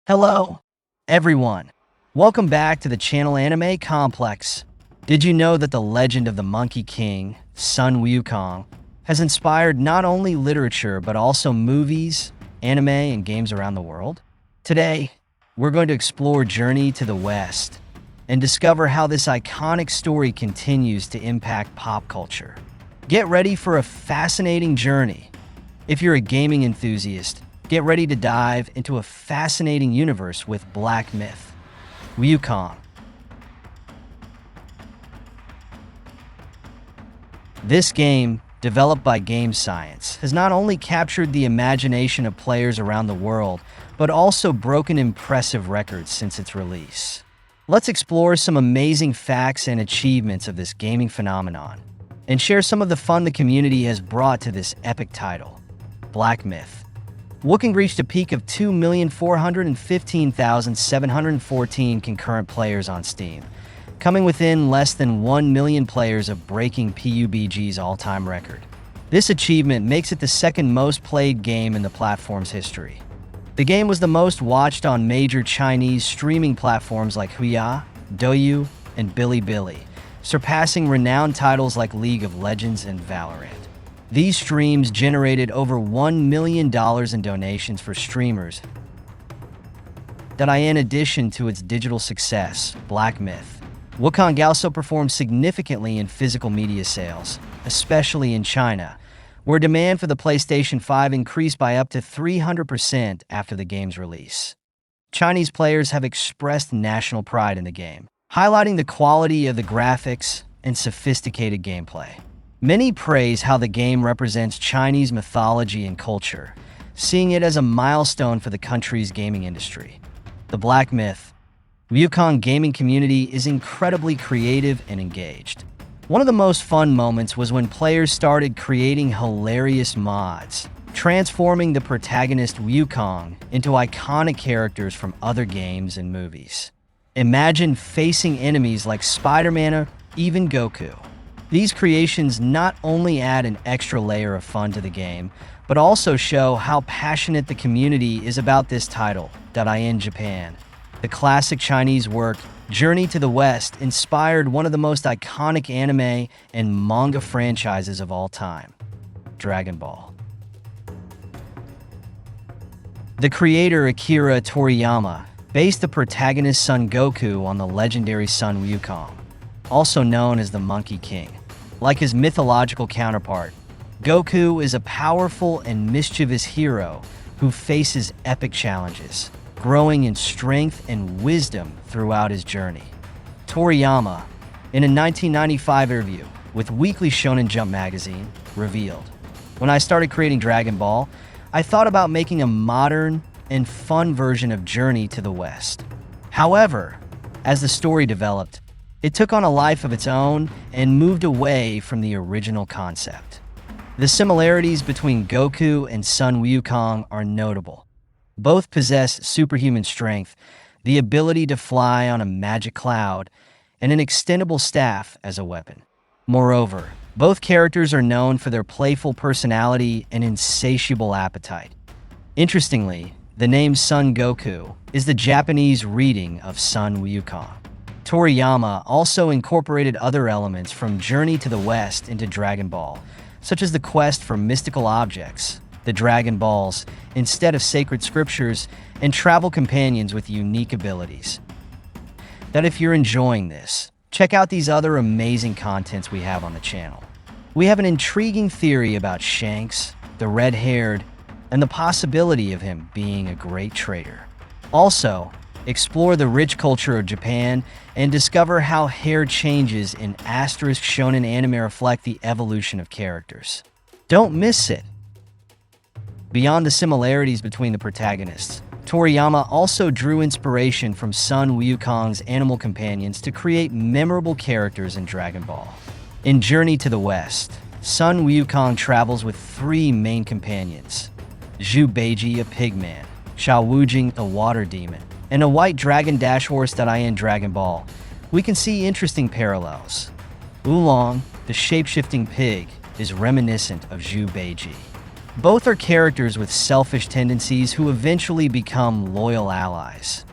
Hello, everyone. Welcome back to the channel Anime Complex. Did you know that the legend of the Monkey King, Sun Wukong, has inspired not only literature but also movies, anime, and games around the world? Today, we're going to explore Journey to the West and discover how this iconic story continues to impact pop culture. Get ready for a fascinating journey. If you're a gaming enthusiast, get ready to dive into a fascinating universe with Black Myth Wukong. This game, developed by Game Science, has not only captured the imagination of players around the world, but also broken impressive records since its release. Let's explore some amazing facts and achievements of this gaming phenomenon, and share some of the fun the community has brought to this epic title. Black Myth Wukong reached a peak of 2,415,714 concurrent players on Steam, coming within less than 1 million players of breaking PUBG's all-time record. This achievement makes it the second most played game in the platform's history. The game was the most watched on major Chinese streaming platforms like Huya, Douyu, and Bilibili, surpassing renowned titles like League of Legends and Valorant. These streams generated over $1 million in donations for streamers. In addition to its digital success, Black Myth Wukong also performed significantly in physical media sales, especially in China, where demand for the PlayStation 5 increased by up to 300% after the game's release. Chinese players have expressed national pride in the game, highlighting the quality of the graphics and sophisticated gameplay. Many praise how the game represents Chinese mythology and culture, seeing it as a milestone for the country's gaming industry. The Black Myth Wukong gaming community is incredibly creative and engaged. One of the most fun moments was when players started creating hilarious mods, transforming the protagonist Wukong into iconic characters from other games and movies. Imagine facing enemies like Spider-Man or even Goku. These creations not only add an extra layer of fun to the game, but also show how passionate the community is about this title. In Japan, the classic Chinese work Journey to the West inspired one of the most iconic anime and manga franchises of all time, Dragon Ball. The creator Akira Toriyama based the protagonist Son Goku on the legendary Sun Wukong, also known as the Monkey King. Like his mythological counterpart, Goku is a powerful and mischievous hero who faces epic challenges, growing in strength and wisdom throughout his journey. Toriyama, in a 1995 interview with Weekly Shonen Jump magazine, revealed, "When I started creating Dragon Ball, I thought about making a modern and fun version of Journey to the West. However, as the story developed, it took on a life of its own and moved away from the original concept." The similarities between Goku and Sun Wukong are notable. Both possess superhuman strength, the ability to fly on a magic cloud, and an extendable staff as a weapon. Moreover, both characters are known for their playful personality and insatiable appetite. Interestingly, the name Son Goku is the Japanese reading of Sun Wukong. Toriyama also incorporated other elements from Journey to the West into Dragon Ball, such as the quest for mystical objects, the Dragon Balls, instead of sacred scriptures, and travel companions with unique abilities. If you're enjoying this, check out these other amazing contents we have on the channel. We have an intriguing theory about Shanks, the red-haired, and the possibility of him being a great trader. Also, explore the rich culture of Japan and discover how hair changes in asterisk shonen anime reflect the evolution of characters. Don't miss it! Beyond the similarities between the protagonists, Toriyama also drew inspiration from Sun Wukong's animal companions to create memorable characters in Dragon Ball. In Journey to the West, Sun Wukong travels with three main companions: Zhu Beiji, a pigman, Xiao Wujing, a water demon, and a white dragon dash horse. In Dragon Ball, we can see interesting parallels. Oolong, the shape-shifting pig, is reminiscent of Zhu Beiji. Both are characters with selfish tendencies who eventually become loyal allies.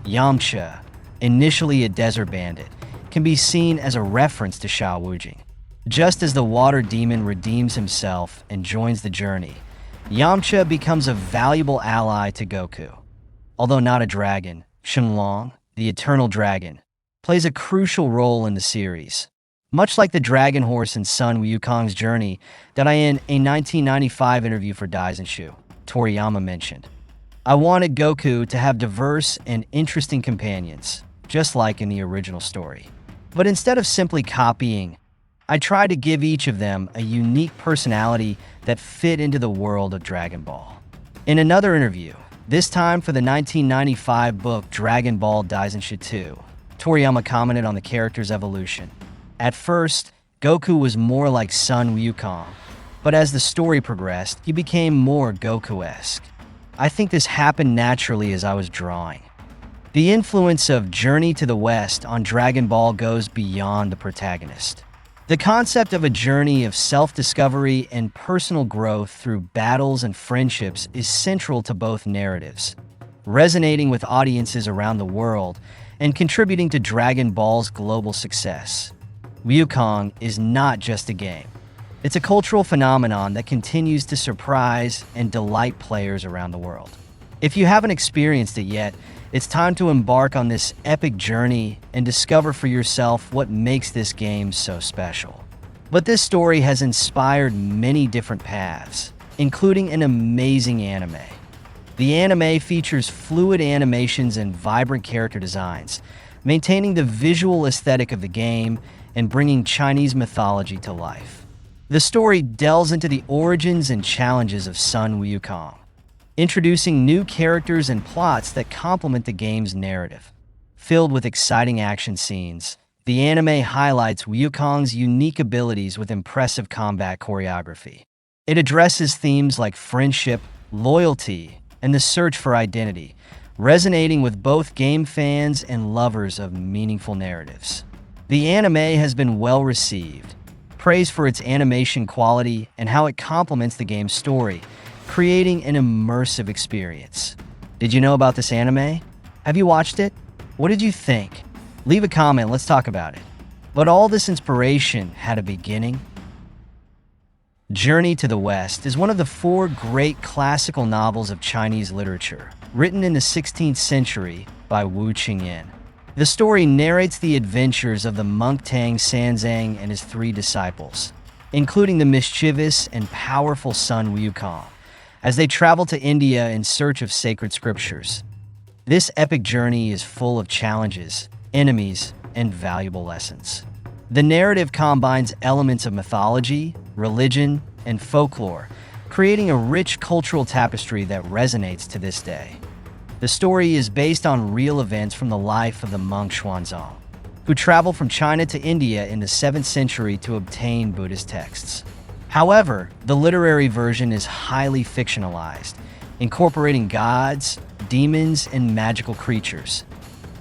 Yamcha, initially a desert bandit, can be seen as a reference to Sha Wujing. Just as the water demon redeems himself and joins the journey, Yamcha becomes a valuable ally to Goku. Although not a dragon, Shenlong, the eternal dragon, plays a crucial role in the series. Much like the dragon horse in Sun Wukong's journey that in a 1995 interview for Daisenshu, Toriyama mentioned. I wanted Goku to have diverse and interesting companions, just like in the original story. But instead of simply copying, I tried to give each of them a unique personality that fit into the world of Dragon Ball. In another interview, this time for the 1995 book Dragon Ball Daisenshu 2, Toriyama commented on the character's evolution. At first, Goku was more like Sun Wukong, but as the story progressed, he became more Goku-esque. I think this happened naturally as I was drawing. The influence of Journey to the West on Dragon Ball goes beyond the protagonist. The concept of a journey of self-discovery and personal growth through battles and friendships is central to both narratives, resonating with audiences around the world and contributing to Dragon Ball's global success. Wukong is not just a game. It's a cultural phenomenon that continues to surprise and delight players around the world. If you haven't experienced it yet, it's time to embark on this epic journey and discover for yourself what makes this game so special. But this story has inspired many different paths, including an amazing anime. The anime features fluid animations and vibrant character designs, maintaining the visual aesthetic of the game and bringing Chinese mythology to life. The story delves into the origins and challenges of Sun Wukong, introducing new characters and plots that complement the game's narrative. Filled with exciting action scenes, the anime highlights Wukong's unique abilities with impressive combat choreography. It addresses themes like friendship, loyalty, and the search for identity, resonating with both game fans and lovers of meaningful narratives. The anime has been well received, praised for its animation quality and how it complements the game's story, creating an immersive experience. Did you know about this anime? Have you watched it? What did you think? Leave a comment, let's talk about it. But all this inspiration had a beginning. Journey to the West is one of the 4 great classical novels of Chinese literature, written in the 16th century by Wu Qingyan. The story narrates the adventures of the monk Tang Sanzang and his 3 disciples, including the mischievous and powerful Sun Wukong, as they travel to India in search of sacred scriptures. This epic journey is full of challenges, enemies, and valuable lessons. The narrative combines elements of mythology, religion, and folklore, creating a rich cultural tapestry that resonates to this day. The story is based on real events from the life of the monk Xuanzang, who traveled from China to India in the 7th century to obtain Buddhist texts. However, the literary version is highly fictionalized, incorporating gods, demons, and magical creatures.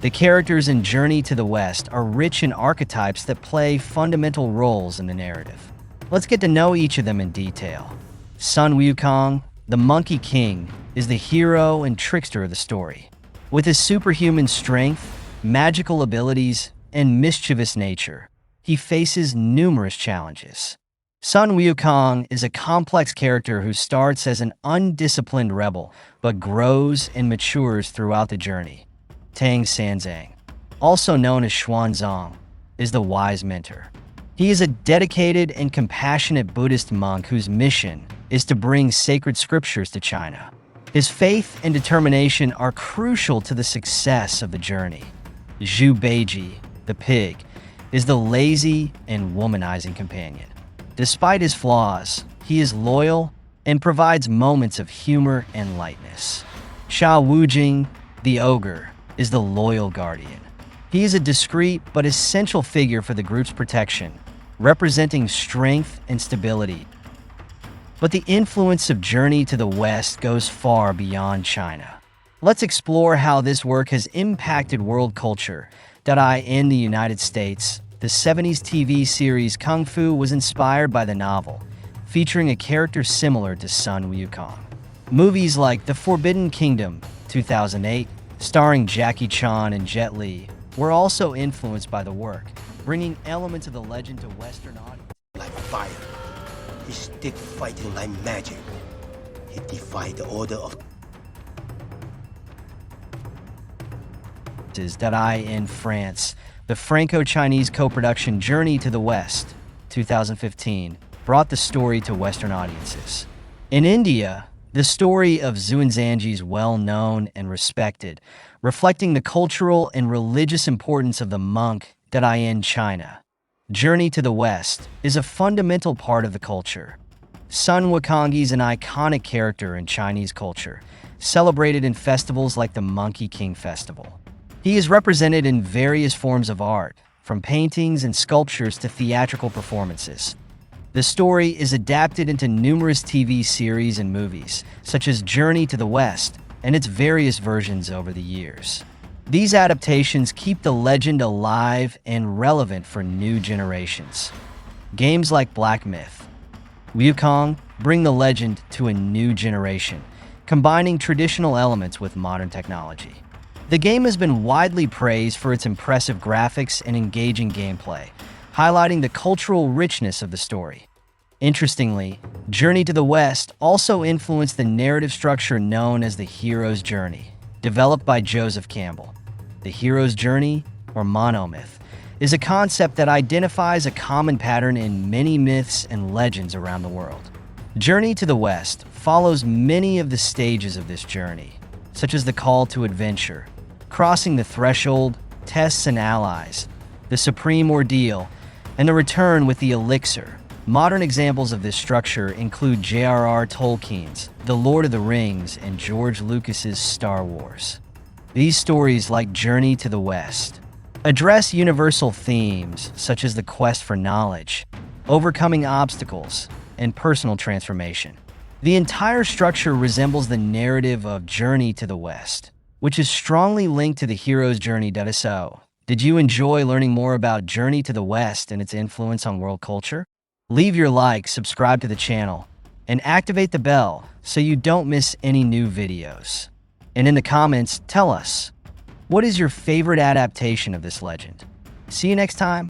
The characters in Journey to the West are rich in archetypes that play fundamental roles in the narrative. Let's get to know each of them in detail. Sun Wukong, the Monkey King, is the hero and trickster of the story. With his superhuman strength, magical abilities, and mischievous nature, he faces numerous challenges. Sun Wukong is a complex character who starts as an undisciplined rebel, but grows and matures throughout the journey. Tang Sanzang, also known as Xuanzang, is the wise mentor. He is a dedicated and compassionate Buddhist monk whose mission is to bring sacred scriptures to China. His faith and determination are crucial to the success of the journey. Zhu Beiji, the pig, is the lazy and womanizing companion. Despite his flaws, he is loyal and provides moments of humor and lightness. Sha Wujing, the ogre, is the loyal guardian. He is a discreet but essential figure for the group's protection, representing strength and stability. But the influence of Journey to the West goes far beyond China. Let's explore how this work has impacted world culture. In the United States, the 70s TV series Kung Fu was inspired by the novel, featuring a character similar to Sun Wukong. Movies like The Forbidden Kingdom, 2008, starring Jackie Chan and Jet Li, were also influenced by the work, bringing elements of the legend to Western audiences. Like fire, he stick fighting like magic. He defied the order of In France, the Franco-Chinese co-production Journey to the West, 2015, brought the story to Western audiences. In India, the story of Xuanzangji is well known and respected, reflecting the cultural and religious importance of the monk in China. Journey to the West is a fundamental part of the culture. Sun Wukong is an iconic character in Chinese culture, celebrated in festivals like the Monkey King Festival. He is represented in various forms of art, from paintings and sculptures to theatrical performances. The story is adapted into numerous TV series and movies, such as Journey to the West and its various versions over the years. These adaptations keep the legend alive and relevant for new generations. Games like Black Myth Wukong bring the legend to a new generation, combining traditional elements with modern technology. The game has been widely praised for its impressive graphics and engaging gameplay, highlighting the cultural richness of the story. Interestingly, Journey to the West also influenced the narrative structure known as the hero's journey, developed by Joseph Campbell. The hero's journey, or monomyth, is a concept that identifies a common pattern in many myths and legends around the world. Journey to the West follows many of the stages of this journey, such as the call to adventure, crossing the threshold, tests and allies, the supreme ordeal, and the return with the elixir. Modern examples of this structure include J.R.R. Tolkien's The Lord of the Rings and George Lucas's Star Wars. These stories, like Journey to the West, address universal themes such as the quest for knowledge, overcoming obstacles, and personal transformation. The entire structure resembles the narrative of Journey to the West, which is strongly linked to the hero's journey. So, did you enjoy learning more about Journey to the West and its influence on world culture? Leave your like, subscribe to the channel, and activate the bell so you don't miss any new videos. And in the comments, tell us, what is your favorite adaptation of this legend? See you next time.